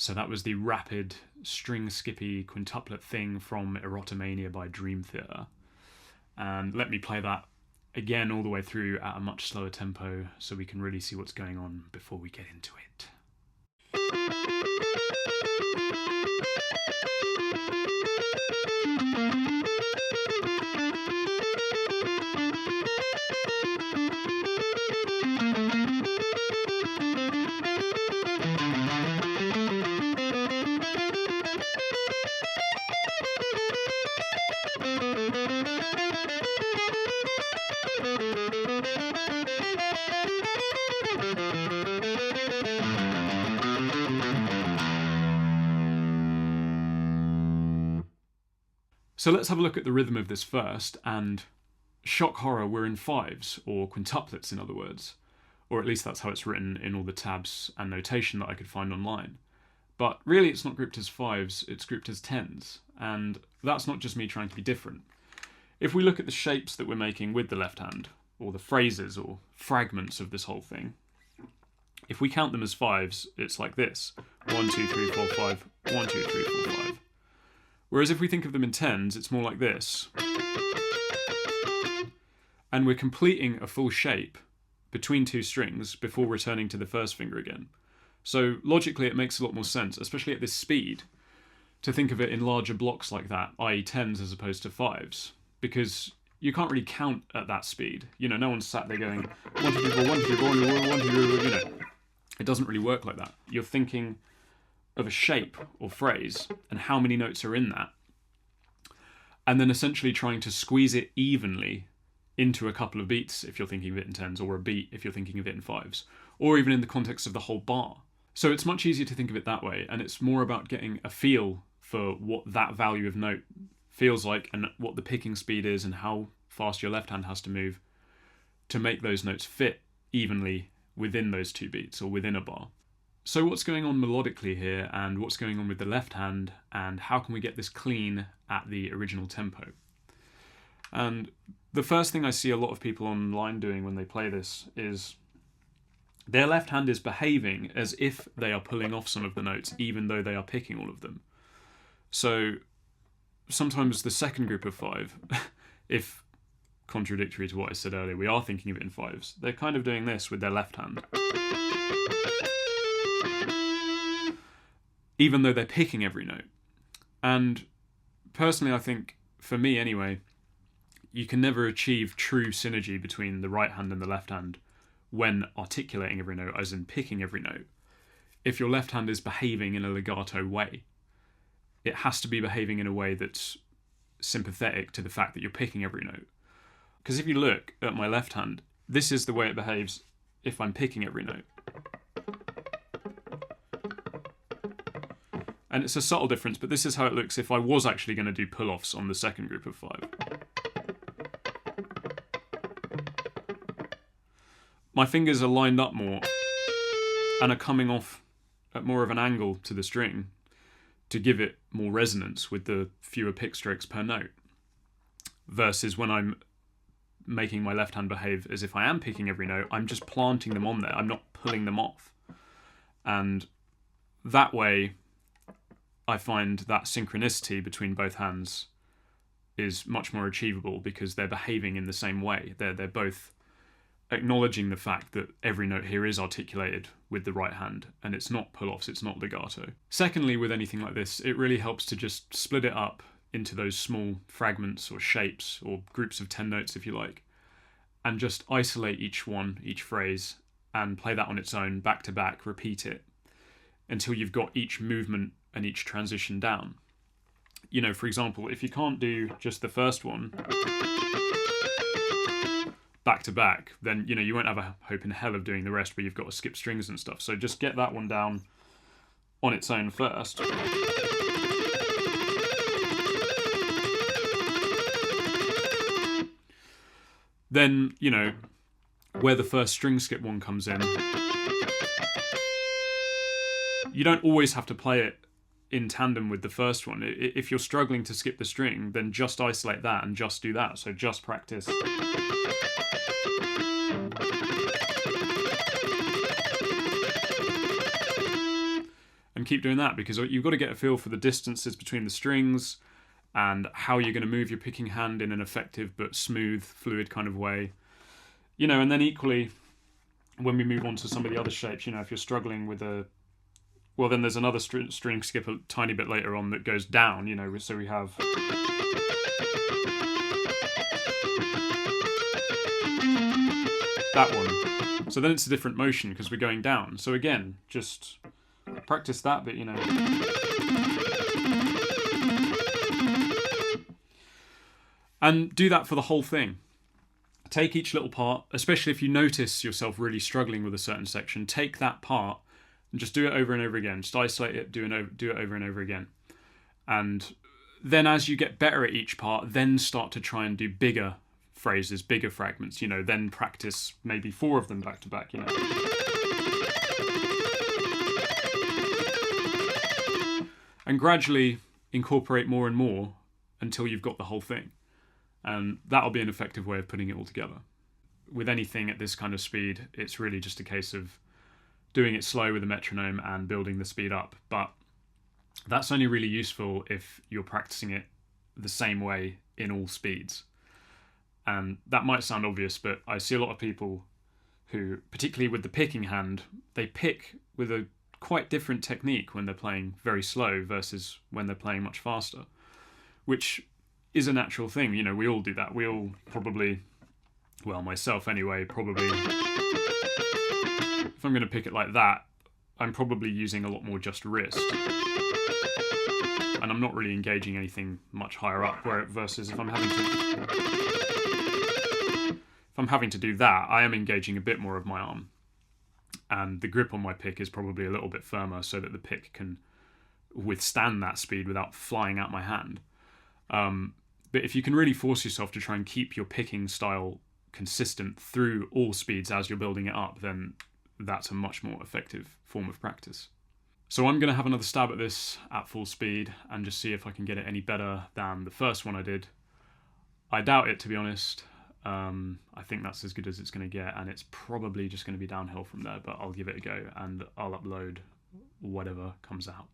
So that was the rapid string skippy quintuplet thing from Erotomania by Dream Theater. And let me play that again all the way through at a much slower tempo so we can really see what's going on before we get into it. So let's have a look at the rhythm of this first, and shock horror, we're in fives, or quintuplets in other words. Or at least that's how it's written in all the tabs and notation that I could find online. But really it's not grouped as fives, it's grouped as tens, and that's not just me trying to be different. If we look at the shapes that we're making with the left hand, or the phrases or fragments of this whole thing, if we count them as fives, it's like this. 1, 2, 3, 4, 5, 1, 2, 3, 4, 5. Whereas if we think of them in tens, it's more like this. And we're completing a full shape between two strings before returning to the first finger again. So logically it makes a lot more sense, especially at this speed, to think of it in larger blocks like that, i.e. tens as opposed to fives, because you can't really count at that speed. You know, no one's sat there going 1, 2, 3, 4, 1, 2, 3, 4, 1, 2, 3, 4, 1, 2, 3, 4, you know. It doesn't really work like that. You're thinking of a shape or phrase and how many notes are in that, and then essentially trying to squeeze it evenly into a couple of beats if you're thinking of it in tens, or a beat if you're thinking of it in fives, or even in the context of the whole bar. So it's much easier to think of it that way, and it's more about getting a feel for what that value of note feels like and what the picking speed is and how fast your left hand has to move to make those notes fit evenly within those two beats or within a bar. So what's going on melodically here, and what's going on with the left hand, and how can we get this clean at the original tempo? And the first thing I see a lot of people online doing when they play this is their left hand is behaving as if they are pulling off some of the notes, even though they are picking all of them. So sometimes the second group of five, if contradictory to what I said earlier, we are thinking of it in fives, they're kind of doing this with their left hand, even though they're picking every note. And personally, I think, for me anyway, you can never achieve true synergy between the right hand and the left hand when articulating every note, as in picking every note, if your left hand is behaving in a legato way. It has to be behaving in a way that's sympathetic to the fact that you're picking every note. Because if you look at my left hand, this is the way it behaves if I'm picking every note. And it's a subtle difference, but this is how it looks if I was actually going to do pull-offs on the second group of five. My fingers are lined up more and are coming off at more of an angle to the string to give it more resonance with the fewer pick strokes per note, versus when I'm making my left hand behave as if I am picking every note, I'm just planting them on there, I'm not pulling them off. And that way I find that synchronicity between both hands is much more achievable because they're behaving in the same way. They're both acknowledging the fact that every note here is articulated with the right hand, and it's not pull-offs, it's not legato. Secondly, with anything like this, it really helps to just split it up into those small fragments or shapes or groups of 10 notes, if you like, and just isolate each one, each phrase, and play that on its own, back to back, repeat it, until you've got each movement and each transition down. You know, for example, if you can't do just the first one back to back, then, you know, you won't have a hope in hell of doing the rest where you've got to skip strings and stuff. So just get that one down on its own first. Then, you know, where the first string skip one comes in, you don't always have to play it in tandem with the first one. If you're struggling to skip the string, then just isolate that and just do that. So just practice. And keep doing that, because you've got to get a feel for the distances between the strings and how you're going to move your picking hand in an effective but smooth, fluid kind of way. And then equally, when we move on to some of the other shapes, if you're struggling with then there's another string skip a tiny bit later on that goes down, so we have... that one. So then it's a different motion because we're going down. So again, just practice that bit, And do that for the whole thing. Take each little part, especially if you notice yourself really struggling with a certain section, take that part and just do it over and over again. Just isolate it, do it over and over again. And then as you get better at each part, then start to try and do bigger phrases, bigger fragments, then practice maybe 4 of them back to back, And gradually incorporate more and more until you've got the whole thing. And that'll be an effective way of putting it all together. With anything at this kind of speed, it's really just a case of doing it slow with a metronome and building the speed up. But that's only really useful if you're practicing it the same way in all speeds. And that might sound obvious, but I see a lot of people who, particularly with the picking hand, they pick with a quite different technique when they're playing very slow versus when they're playing much faster, which is a natural thing. We all do that. We all probably, well, myself anyway, probably, if I'm going to pick it like that, I'm probably using a lot more just wrist. And I'm not really engaging anything much higher up, versus if I'm having to do that, I am engaging a bit more of my arm. And the grip on my pick is probably a little bit firmer so that the pick can withstand that speed without flying out my hand. But if you can really force yourself to try and keep your picking style consistent through all speeds as you're building it up, then that's a much more effective form of practice. So I'm going to have another stab at this at full speed and just see if I can get it any better than the first one I did. I doubt it, to be honest. I think that's as good as it's going to get, and it's probably just going to be downhill from there, but I'll give it a go and I'll upload whatever comes out.